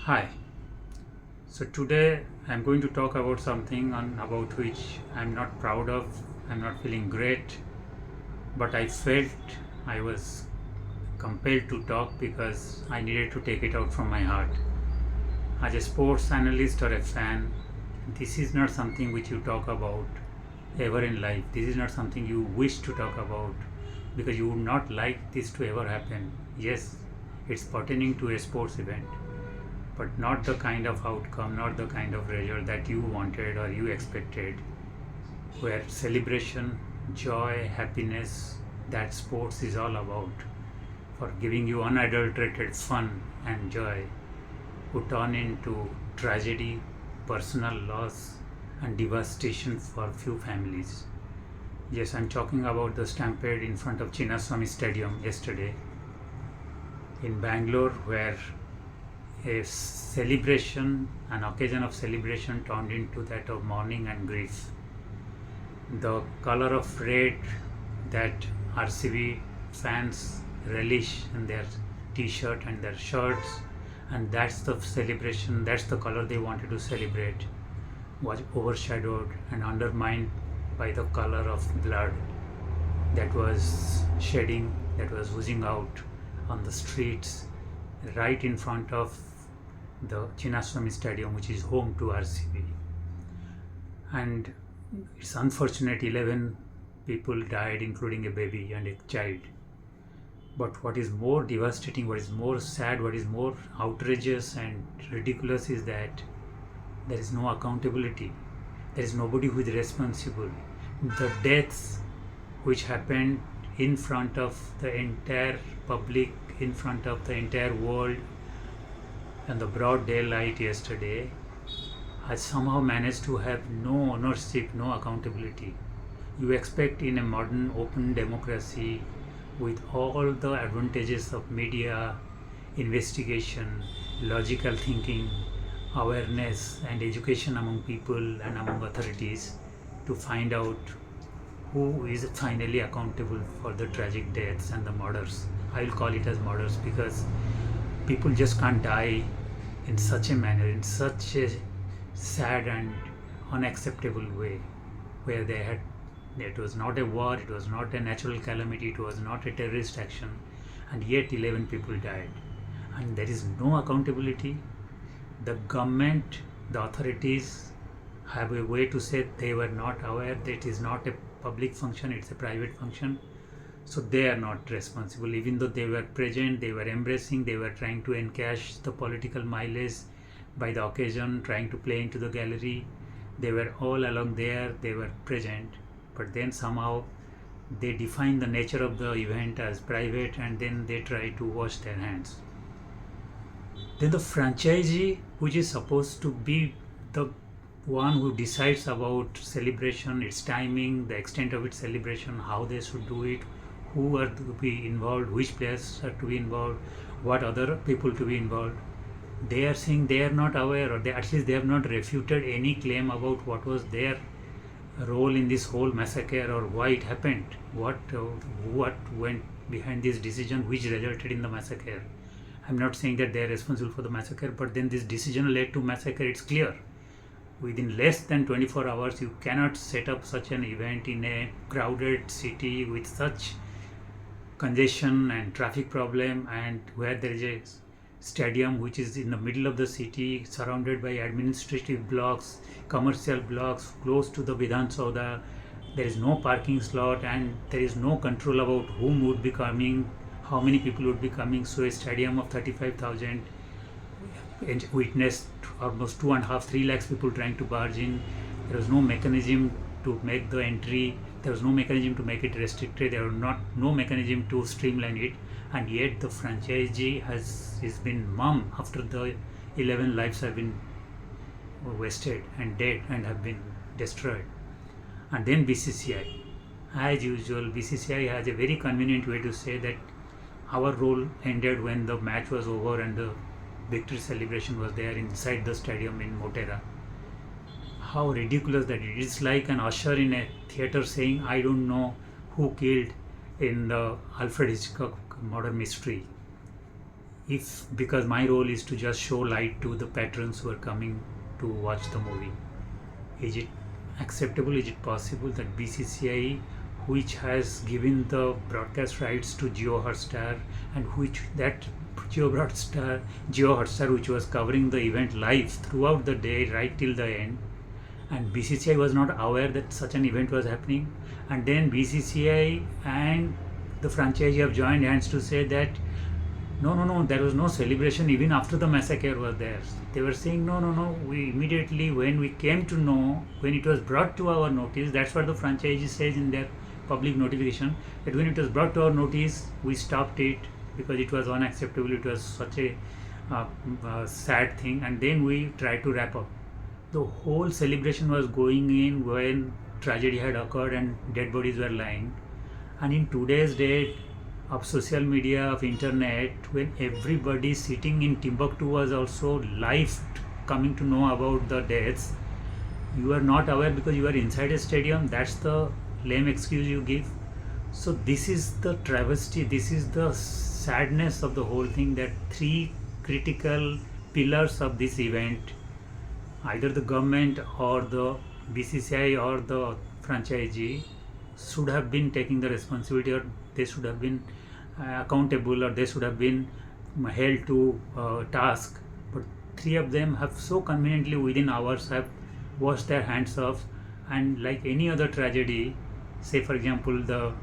Hi. So today I'm going to talk about something about which I'm not proud of, I'm not feeling great, but I felt I was compelled to talk because I needed to take it out from my heart. As a sports analyst or a fan, this is not something which you talk about ever in life. This is not something you wish to talk about because you would not like this to ever happen. Yes, it's pertaining to a sports event, but not the kind of outcome, not the kind of result that you wanted or you expected, where celebration, joy, happiness, that sports is all about, for giving you unadulterated fun and joy, would turn into tragedy, personal loss, and devastation for few families. Yes, I'm talking about the stampede in front of Chinnaswamy Stadium yesterday in Bangalore, where a celebration, an occasion of celebration turned into that of mourning and grief. The color of red that RCB fans relish in their t-shirt and their shirts, and that's the celebration, that's the color they wanted to celebrate, was overshadowed and undermined by the color of blood that was shedding, that was oozing out on the streets right in front of the Chinnaswamy Stadium, which is home to RCB. And it's unfortunate 11 people died, including a baby and a child. But what is more devastating, what is more sad, what is more outrageous and ridiculous is that there is no accountability. There is nobody who is responsible. The deaths which happened in front of the entire public, in front of the entire world, and the broad daylight yesterday, has somehow managed to have no ownership, no accountability. You expect in a modern open democracy, with all the advantages of media, investigation, logical thinking, awareness and education among people and among authorities, to find out who is finally accountable for the tragic deaths and the murders. I will call it as murders because people just can't die in such a manner, in such a sad and unacceptable way, where it was not a war, it was not a natural calamity, it was not a terrorist action, and yet 11 people died. And there is no accountability. The government, the authorities have a way to say they were not aware that it is not a public function, it's a private function. So they are not responsible, even though they were present, they were embracing, they were trying to encash the political mileage by the occasion, trying to play into the gallery. They were all along there, they were present, but then somehow they define the nature of the event as private and then they try to wash their hands. Then the franchisee, which is supposed to be the one who decides about celebration, its timing, the extent of its celebration, how they should do it, who are to be involved, which players are to be involved, what other people to be involved. They are saying they are not aware, or at least they have not refuted any claim about what was their role in this whole massacre or why it happened, what went behind this decision which resulted in the massacre. I'm not saying that they are responsible for the massacre, but then this decision led to massacre. It's clear. Within less than 24 hours, you cannot set up such an event in a crowded city with such congestion and traffic problem, and where there is a stadium which is in the middle of the city, surrounded by administrative blocks, commercial blocks, close to the Vidhan Sauda. There is no parking slot and there is no control about whom would be coming, how many people would be coming. So a stadium of 35,000 witnessed almost 2.5-3 lakhs people trying to barge in. There was no mechanism to make the entry, there was no mechanism to make it restricted, there was no mechanism to streamline it, and yet the franchisee has been mum after the 11 lives have been wasted and dead and have been destroyed. And then BCCI, as usual, BCCI has a very convenient way to say that our role ended when the match was over and the victory celebration was there inside the stadium in Motera. How ridiculous that is. It's like an usher in a theater saying, I don't know who killed in the Alfred Hitchcock murder mystery. if because my role is to just show light to the patrons who are coming to watch the movie. Is it acceptable? Is it possible that BCCI, which has given the broadcast rights to Geo Hotstar, and which that Geo Hotstar, which was covering the event live throughout the day right till the end, and BCCI was not aware that such an event was happening, and then BCCI and the franchisee have joined hands to say that no, there was no celebration even after the massacre was there. They were saying no, we immediately, when we came to know, when it was brought to our notice, that's what the franchisee says in their public notification, that when it was brought to our notice, we stopped it because it was unacceptable, it was such a sad thing, and then we tried to wrap up. The whole celebration was going in when tragedy had occurred and dead bodies were lying. And in today's date of social media, of internet, when everybody sitting in Timbuktu was also live coming to know about the deaths, you are not aware because you are inside a stadium. That's the lame excuse you give. So this is the travesty, this is the sadness of the whole thing, that three critical pillars of this event, either the government or the BCCI or the franchisee, should have been taking the responsibility, or they should have been accountable, or they should have been held to task. But three of them have so conveniently within hours have washed their hands off, and like any other tragedy, say for example the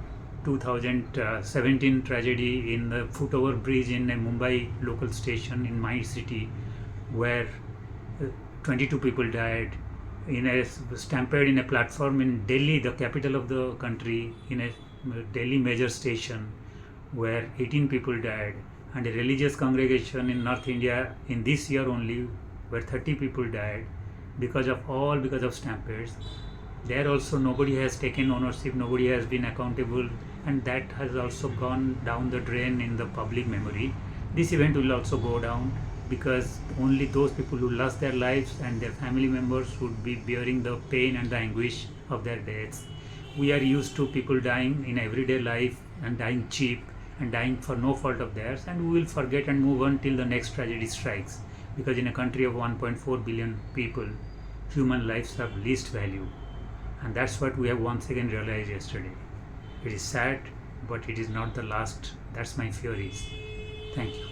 2017 tragedy in the footover bridge in a Mumbai local station in my city, where 22 people died, in a stampede in a platform in Delhi, the capital of the country, in a Delhi major station, where 18 people died, and a religious congregation in North India in this year only, where 30 people died because of stampedes. There also nobody has taken ownership, nobody has been accountable, and that has also gone down the drain in the public memory. This event will also go down because only those people who lost their lives and their family members would be bearing the pain and the anguish of their deaths. We are used to people dying in everyday life and dying cheap and dying for no fault of theirs, and we will forget and move on till the next tragedy strikes, because in a country of 1.4 billion people, human lives have least value. And that's what we have once again realized yesterday. It is sad, but it is not the last. That's my fear is. Thank you.